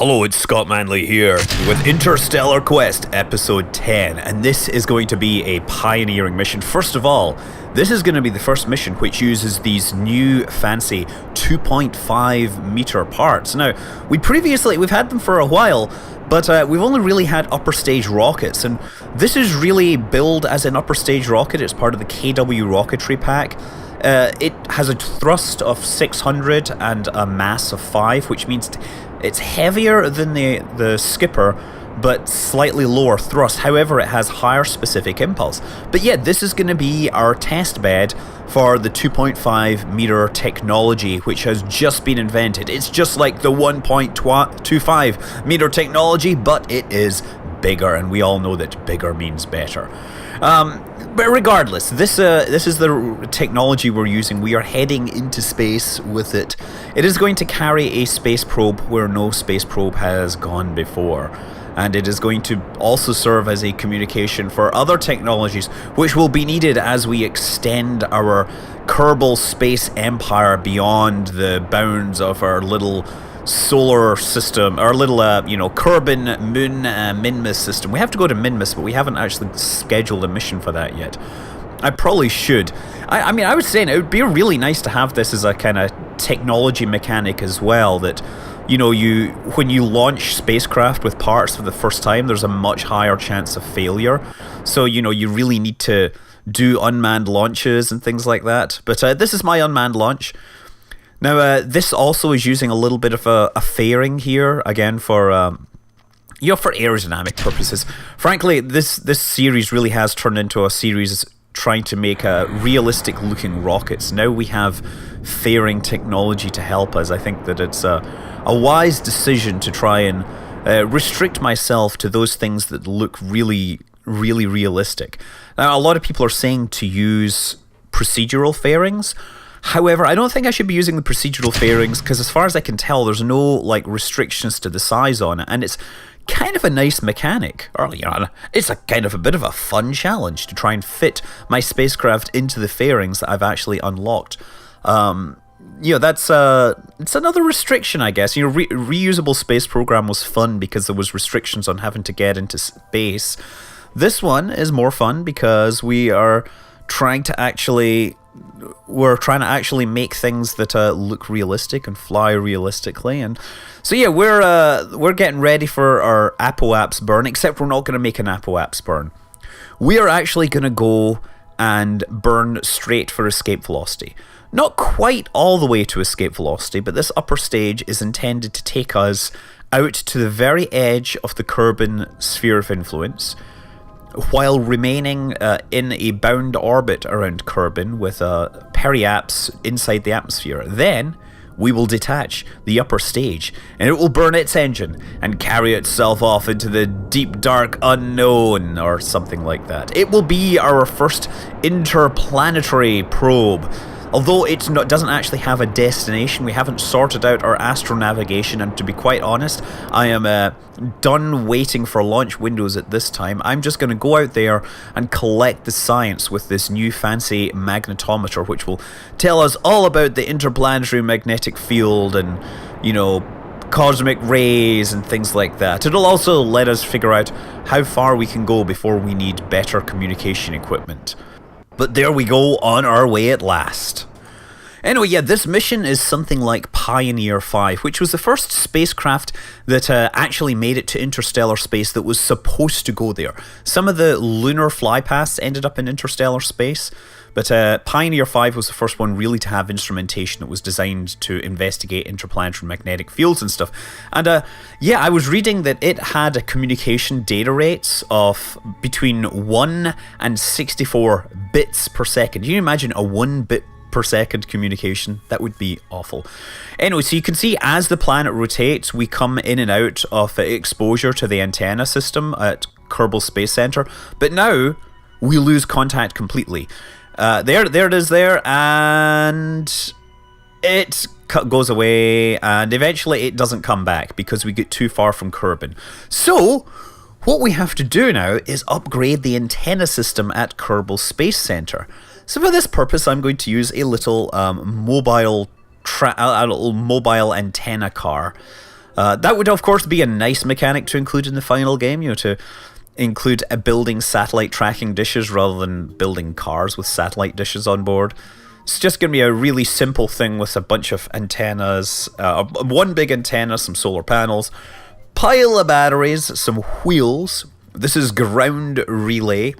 Hello, it's Scott Manley here with Interstellar Quest Episode 10, and this is going to be a pioneering mission. First of all, this is going to be the first mission which uses these new fancy 2.5 meter parts. Now, we've had them for a while, but we've only really had upper stage rockets, and this is really billed as an upper stage rocket. It's part of the KW rocketry pack. It has a thrust of 600 and a mass of 5, which means it's heavier than the Skipper, but slightly lower thrust. However, it has higher specific impulse. But yeah, this is going to be our test bed for the 2.5 meter technology, which has just been invented. It's just like the 1.25 meter technology, but it is bigger, and we all know that bigger means better. But regardless, this is the technology we're using. We are heading into space with it. It is going to carry a space probe where no space probe has gone before. And it is going to also serve as a communication for other technologies, which will be needed as we extend our Kerbal space empire beyond the bounds of our little solar system, our little, Kerbal moon Minmus system. We have to go to Minmus, but we haven't actually scheduled a mission for that yet. I probably should. I mean, I was saying it would be really nice to have this as a kind of technology mechanic as well, that, when you launch spacecraft with parts for the first time, there's a much higher chance of failure. So, you really need to do unmanned launches and things like that. But this is my unmanned launch. Now, this also is using a little bit of a fairing here, again, for aerodynamic purposes. Frankly, this series really has turned into a series trying to make realistic-looking rockets. Now we have fairing technology to help us. I think that it's a wise decision to try and restrict myself to those things that look really, really realistic. Now, a lot of people are saying to use procedural fairings. However, I don't think I should be using the procedural fairings because, as far as I can tell, there's no restrictions to the size on it, and it's kind of a nice mechanic. Or it's a kind of a bit of a fun challenge to try and fit my spacecraft into the fairings that I've actually unlocked. It's another restriction, I guess. Reusable space program was fun because there was restrictions on having to get into space. This one is more fun because we're trying to actually make things that look realistic and fly realistically. And so yeah, we're getting ready for our apoapse burn, except we're not going to make an apoapse burn. We are actually going to go and burn straight for escape velocity. Not quite all the way to escape velocity, but this upper stage is intended to take us out to the very edge of the Kerbal sphere of influence, while remaining in a bound orbit around Kerbal with a periapse inside the atmosphere. Then we will detach the upper stage, and it will burn its engine and carry itself off into the deep dark unknown, or something like that. It will be our first interplanetary probe. Although it doesn't actually have a destination, we haven't sorted out our astronavigation, and to be quite honest, I am done waiting for launch windows at this time. I'm just going to go out there and collect the science with this new fancy magnetometer, which will tell us all about the interplanetary magnetic field and, cosmic rays and things like that. It'll also let us figure out how far we can go before we need better communication equipment. But there we go, on our way at last. Anyway, yeah, this mission is something like Pioneer 5, which was the first spacecraft that actually made it to interstellar space that was supposed to go there. Some of the lunar flypaths ended up in interstellar space, but Pioneer 5 was the first one really to have instrumentation that was designed to investigate interplanetary magnetic fields and stuff. And I was reading that it had a communication data rates of between 1 and 64 bits per second. Can you imagine a 1 bit per second communication? That would be awful. Anyway, so you can see as the planet rotates, we come in and out of exposure to the antenna system at Kerbal Space Center, but now we lose contact completely. There it is there, and it goes away, and eventually it doesn't come back because we get too far from Kerbal. So what we have to do now is upgrade the antenna system at Kerbal Space Center. So for this purpose, I'm going to use a little mobile antenna car. That would, of course, be a nice mechanic to include in the final game, to include building satellite tracking dishes rather than building cars with satellite dishes on board. It's just going to be a really simple thing with a bunch of antennas, one big antenna, some solar panels, pile of batteries, some wheels. This is ground relay.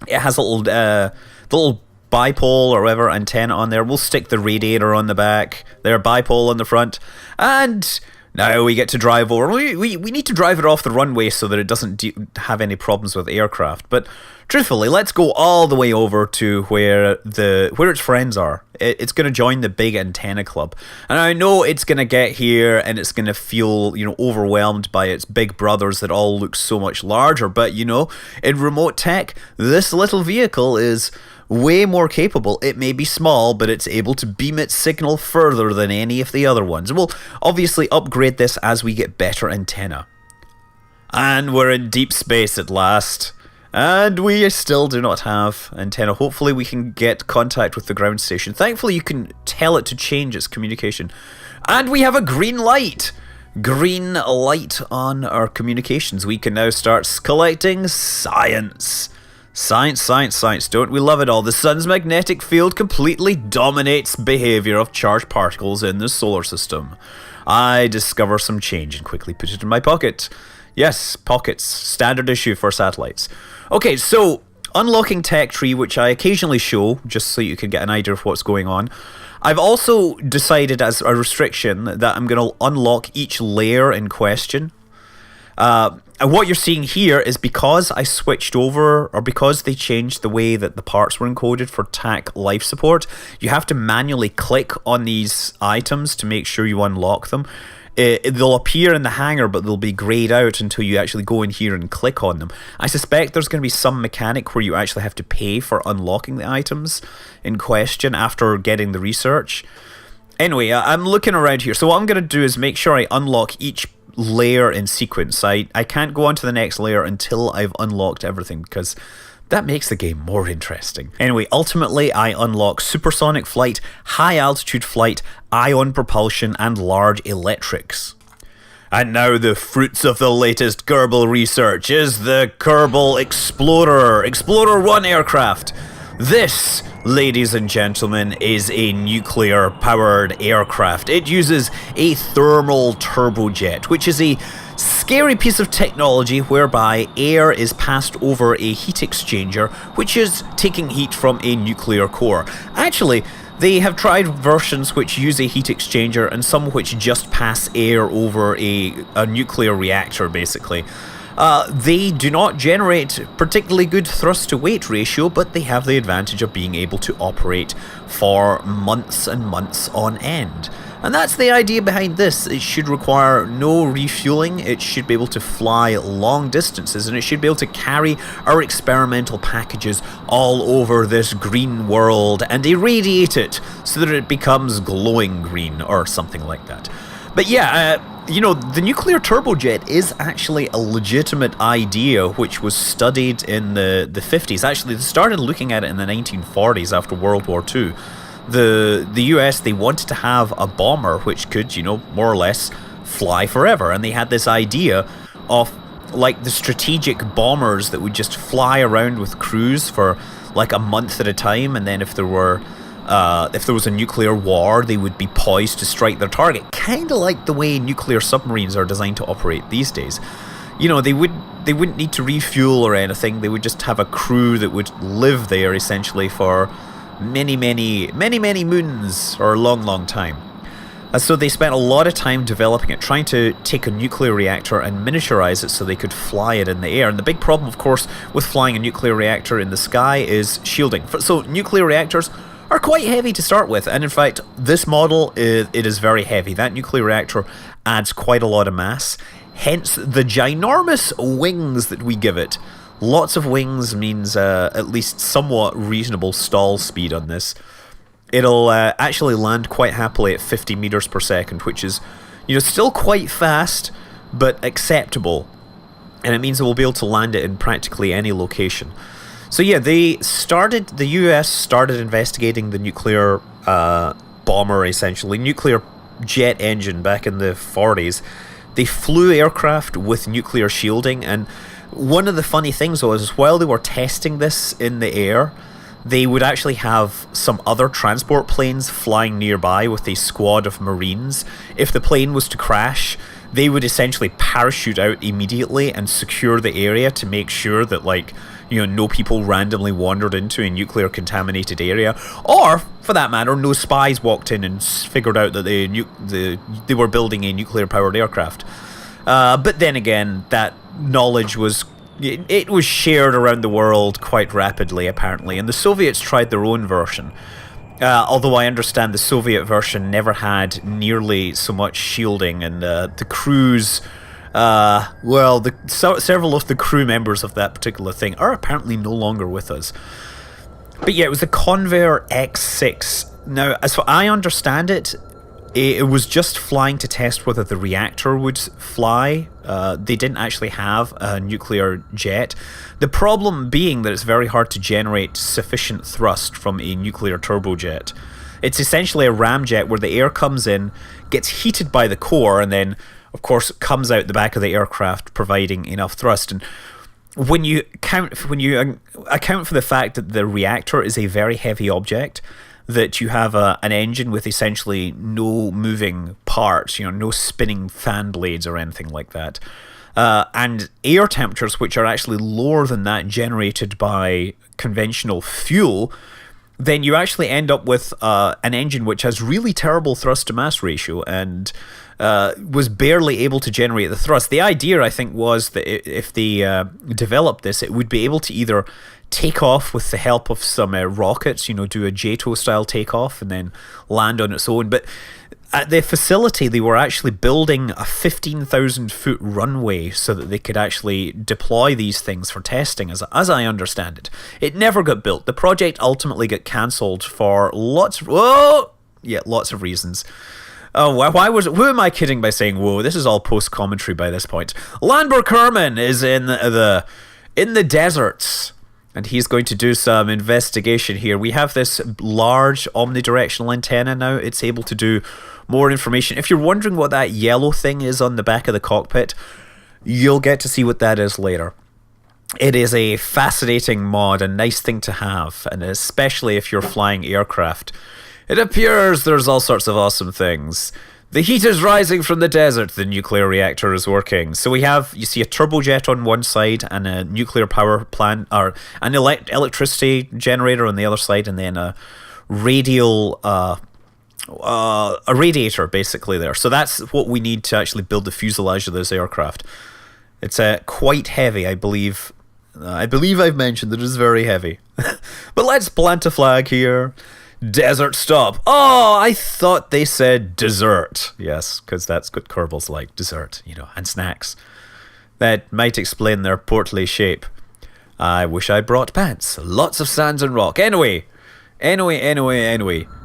It has a little bipole or whatever antenna on there. We'll stick the radiator on the back, their bipole on the front, and now we get to drive over. We need to drive it off the runway so that it doesn't have any problems with aircraft. But truthfully, let's go all the way over to where its friends are. It's going to join the big antenna club. And I know it's going to get here and it's going to feel, overwhelmed by its big brothers that all look so much larger. But, in remote tech, this little vehicle is way more capable. It may be small, but it's able to beam its signal further than any of the other ones. We'll obviously upgrade this as we get better antenna. And we're in deep space at last. And we still do not have antenna. Hopefully we can get contact with the ground station. Thankfully you can tell it to change its communication. And we have a green light! Green light on our communications. We can now start collecting science. Science. Don't we love it all? The sun's magnetic field completely dominates behavior of charged particles in the solar system. I discover some change and quickly put it in my pocket. Yes, pockets. Standard issue for satellites. Okay, so unlocking tech tree, which I occasionally show, just so you can get an idea of what's going on. I've also decided as a restriction that I'm going to unlock each layer in question. And what you're seeing here is because I switched over, or because they changed the way that the parts were encoded for TAC life support, you have to manually click on these items to make sure you unlock them. They'll appear in the hangar, but they'll be grayed out until you actually go in here and click on them. I suspect there's going to be some mechanic where you actually have to pay for unlocking the items in question after getting the research. Anyway, I'm looking around here. So what I'm going to do is make sure I unlock each layer in sequence. I can't go on to the next layer until I've unlocked everything, because that makes the game more interesting. Anyway, ultimately I unlock supersonic flight, high altitude flight, ion propulsion, and large electrics. And now the fruits of the latest Kerbal research is the Kerbal Explorer, Explorer 1 aircraft. This, ladies and gentlemen, is a nuclear-powered aircraft. It uses a thermal turbojet, which is a scary piece of technology whereby air is passed over a heat exchanger, which is taking heat from a nuclear core. Actually, they have tried versions which use a heat exchanger and some which just pass air over a nuclear reactor, basically. They do not generate particularly good thrust-to-weight ratio, but they have the advantage of being able to operate for months and months on end. And that's the idea behind this. It should require no refueling, it should be able to fly long distances, and it should be able to carry our experimental packages all over this green world and irradiate it so that it becomes glowing green or something like that. But yeah, the nuclear turbojet is actually a legitimate idea which was studied in the 50s. Actually, they started looking at it in the 1940s after World War II. The US, they wanted to have a bomber which could, more or less fly forever. And they had this idea of like the strategic bombers that would just fly around with crews for like a month at a time, and then if there was a nuclear war, they would be poised to strike their target. Kind of like the way nuclear submarines are designed to operate these days. They wouldn't need to refuel or anything. They would just have a crew that would live there essentially for many moons or a long time. And so they spent a lot of time developing it, trying to take a nuclear reactor and miniaturize it so they could fly it in the air. And the big problem, of course, with flying a nuclear reactor in the sky is shielding. So nuclear reactors are quite heavy to start with, and in fact this model it is very heavy. That nuclear reactor adds quite a lot of mass, hence the ginormous wings that we give it. Lots of wings means at least somewhat reasonable stall speed on this. It'll actually land quite happily at 50 meters per second, which is still quite fast but acceptable, and it means that we'll be able to land it in practically any location. So yeah, the US started investigating the nuclear bomber, essentially, nuclear jet engine back in the 40s. they flew aircraft with nuclear shielding, and one of the funny things was, while they were testing this in the air, they would actually have some other transport planes flying nearby with a squad of Marines. If the plane was to crash, they would essentially parachute out immediately and secure the area to make sure that, like, you know, no people randomly wandered into a nuclear contaminated area, or, for that matter, no spies walked in and figured out that they were building a nuclear powered aircraft. But then again, that knowledge was it was shared around the world quite rapidly, apparently, and the Soviets tried their own version. Although I understand the Soviet version never had nearly so much shielding, and the crews, several of the crew members of that particular thing are apparently no longer with us. But yeah, it was the Convair X6. Now, as far as I understand it, it was just flying to test whether the reactor would fly. They didn't actually have a nuclear jet. The problem being that it's very hard to generate sufficient thrust from a nuclear turbojet. It's essentially a ramjet where the air comes in, gets heated by the core, and then, of course, comes out the back of the aircraft, providing enough thrust. And when you account for the fact that the reactor is a very heavy object, that you have an engine with essentially no moving parts, you know, no spinning fan blades or anything like that, and air temperatures which are actually lower than that generated by conventional fuel, then you actually end up with an engine which has really terrible thrust to mass ratio and was barely able to generate the thrust. The idea, I think, was that if they developed this, it would be able to either take off with the help of some rockets, you know, do a JATO style takeoff and then land on its own. But at the facility, they were actually building a 15,000 foot runway so that they could actually deploy these things for testing, as I understand it. It never got built. The project ultimately got cancelled for lots of reasons. Oh, who am I kidding by saying whoa? This is all post-commentary by this point. Lambert Kerman is in the deserts, and he's going to do some investigation here. We have this large omnidirectional antenna now. It's able to do more information. If you're wondering what that yellow thing is on the back of the cockpit, you'll get to see what that is later. It is a fascinating mod, a nice thing to have, and especially if you're flying aircraft. It appears there's all sorts of awesome things. The heat is rising from the desert. The nuclear reactor is working. So you see a turbojet on one side and a nuclear power plant, or an electricity generator on the other side, and then a radiator basically there. So that's what we need to actually build the fuselage of this aircraft. It's quite heavy, I believe. I've mentioned that it is very heavy. But let's plant a flag here. Desert stop. Oh, I thought they said dessert. Yes, because that's what Kerbals like, dessert, you know, and snacks. That might explain their portly shape. I wish I brought pants. Lots of sands and rock. Anyway.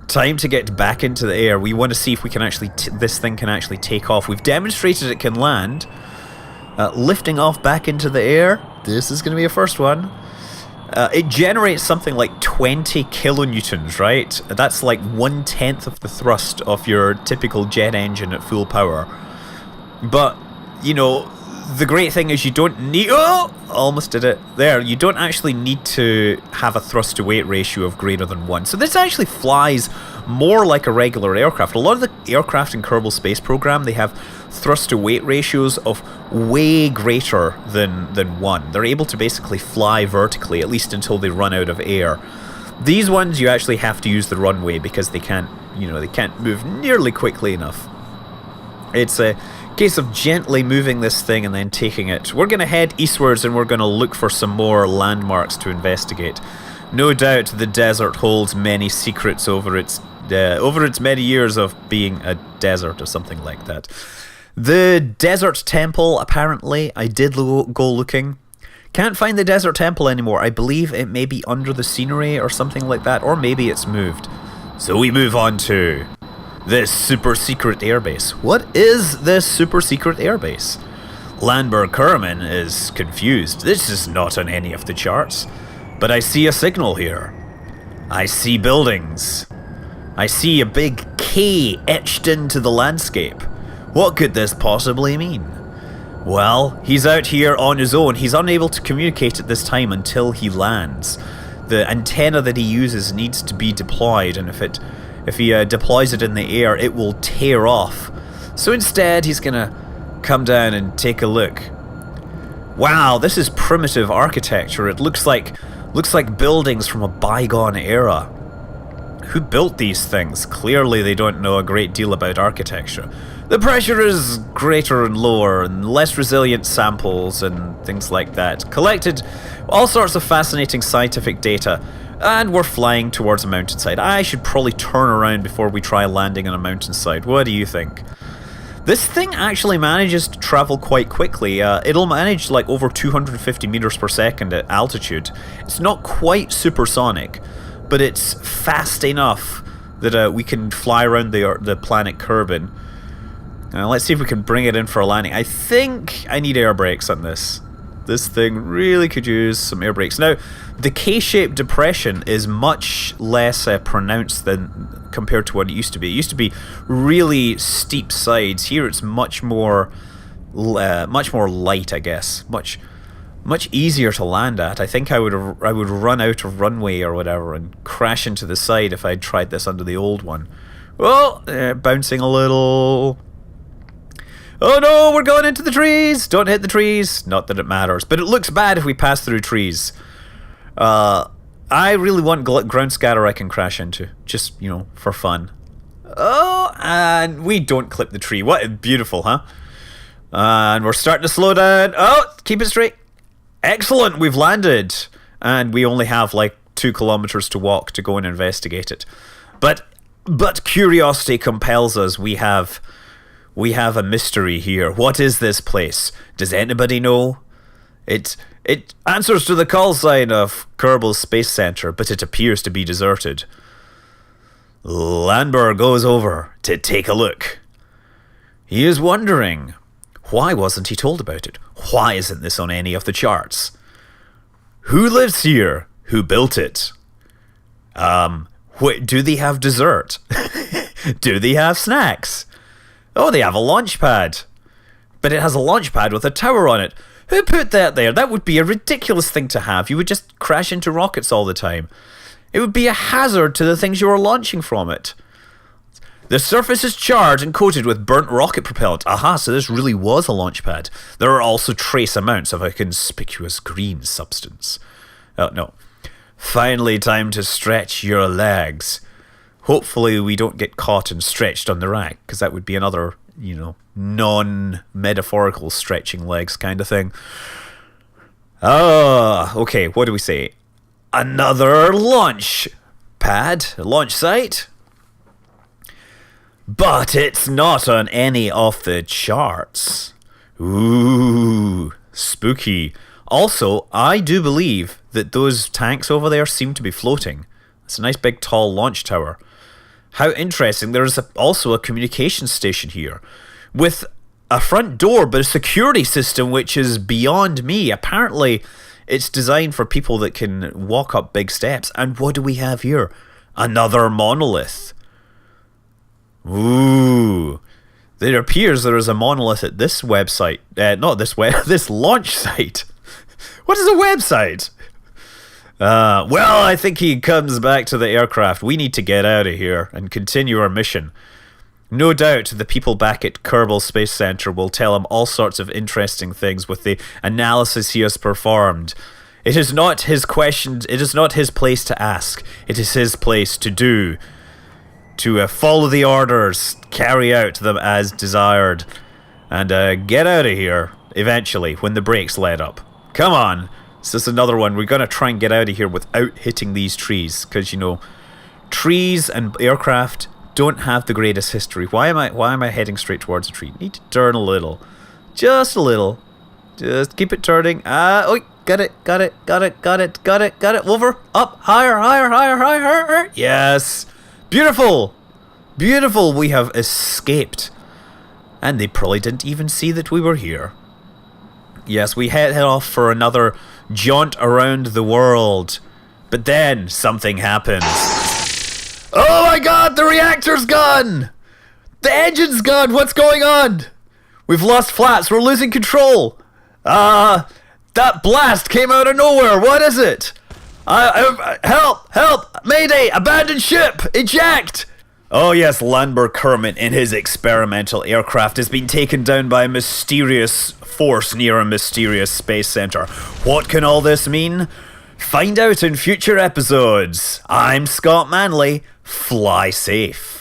Time to get back into the air. We want to see if we can actually, this thing can actually take off. We've demonstrated it can land. Lifting off back into the air. This is going to be a first one. It generates something like 20 kilonewtons, right? That's like 1/10 of the thrust of your typical jet engine at full power. But, you know, the great thing is you don't need... Oh! Almost did it. There, you don't actually need to have a thrust-to-weight ratio of greater than 1. So this actually flies more like a regular aircraft. A lot of the aircraft in Kerbal Space Program, they have thrust-to-weight ratios of way greater than 1. They're able to basically fly vertically, at least until they run out of air. These ones, you actually have to use the runway because they can't move nearly quickly enough. It's a case of gently moving this thing and then taking it. We're going to head eastwards and we're going to look for some more landmarks to investigate. No doubt the desert holds many secrets over its many years of being a desert or something like that. The desert temple, apparently, I did go looking. Can't find the desert temple anymore. I believe it may be under the scenery or something like that, or maybe it's moved. So we move on to this super secret airbase. What is this super secret airbase? Lambert Kerman is confused. This is not on any of the charts. But I see a signal here. I see buildings. I see a big K etched into the landscape. What could this possibly mean? Well, he's out here on his own. He's unable to communicate at this time until he lands. The antenna that he uses needs to be deployed, and if he deploys it in the air, it will tear off. So instead, he's gonna come down and take a look. Wow, this is primitive architecture. It looks like buildings from a bygone era. Who built these things? Clearly they don't know a great deal about architecture. The pressure is greater and lower, and less resilient samples and things like that. Collected all sorts of fascinating scientific data, and we're flying towards a mountainside. I should probably turn around before we try landing on a mountainside. What do you think? This thing actually manages to travel quite quickly. It'll manage like over 250 meters per second at altitude. It's not quite supersonic, but it's fast enough that we can fly around the planet Kerbal. Let's see if we can bring it in for a landing. I think I need air brakes on this. This thing really could use some air brakes. Now, the K-shaped depression is much less pronounced than compared to what it used to be. It used to be really steep sides. Here it's much more light, I guess. Much easier to land at. I think I would run out of runway or whatever and crash into the side if I'd tried this under the old one. Well, bouncing a little. Oh no, we're going into the trees! Don't hit the trees. Not that it matters, but it looks bad if we pass through trees. I really want ground scatter I can crash into, just, you know, for fun. Oh, and we don't clip the tree. What beautiful, huh? And we're starting to slow down. Oh, keep it straight. Excellent, we've landed. And we only have like 2 kilometers to walk to go and investigate it. But curiosity compels us. We have a mystery here. What is this place? Does anybody know? It answers to the call sign of Kerbal Space Center, but it appears to be deserted. Landberg goes over to take a look. He is wondering, why wasn't he told about it? Why isn't this on any of the charts? Who lives here? Who built it? Do they have dessert? Do they have snacks? Oh, they have a launch pad. But it has a launch pad with a tower on it. Who put that there? That would be a ridiculous thing to have. You would just crash into rockets all the time. It would be a hazard to the things you are launching from it. The surface is charred and coated with burnt rocket propellant. Aha, so this really was a launch pad. There are also trace amounts of a conspicuous green substance. Oh, no. Finally, time to stretch your legs. Hopefully we don't get caught and stretched on the rack, because that would be another, you know, non-metaphorical stretching legs kind of thing. Okay, what do we say? Another launch pad, launch site? But it's not on any of the charts. Ooh, spooky. Also, I do believe that those tanks over there seem to be floating. It's a nice big tall launch tower. How interesting. There is also a communication station here with a front door, but a security system which is beyond me. Apparently, it's designed for people that can walk up big steps. And what do we have here? Another monolith. Ooh. There appears there is a monolith at this website. This launch site. What is a website? Well, I think he comes back to the aircraft. We need to get out of here and continue our mission. No doubt the people back at Kerbal Space Center will tell him all sorts of interesting things with the analysis he has performed. It is not his questions. It is not his place to ask. It is his place to do. To follow the orders, carry out them as desired, and get out of here eventually when the brakes let up. Come on. This is another one. We're going to try and get out of here without hitting these trees, because, you know, trees and aircraft don't have the greatest history. Why am I heading straight towards a tree? Need to turn a little. Just a little. Just keep it turning. Oh, got it. Over, up, higher. Yes. Beautiful. We have escaped. And they probably didn't even see that we were here. Yes, we head off for another jaunt around the world. But then something happens. Oh my god, the reactor's gone! The engine's gone! What's going on? We've lost flats. We're losing control. That blast came out of nowhere. What is it? Help! Help! Mayday! Abandoned ship! Eject! Oh yes, Landberg Kermit in his experimental aircraft has been taken down by a mysterious force near a mysterious space center. What can all this mean? Find out in future episodes. I'm Scott Manley. Fly safe.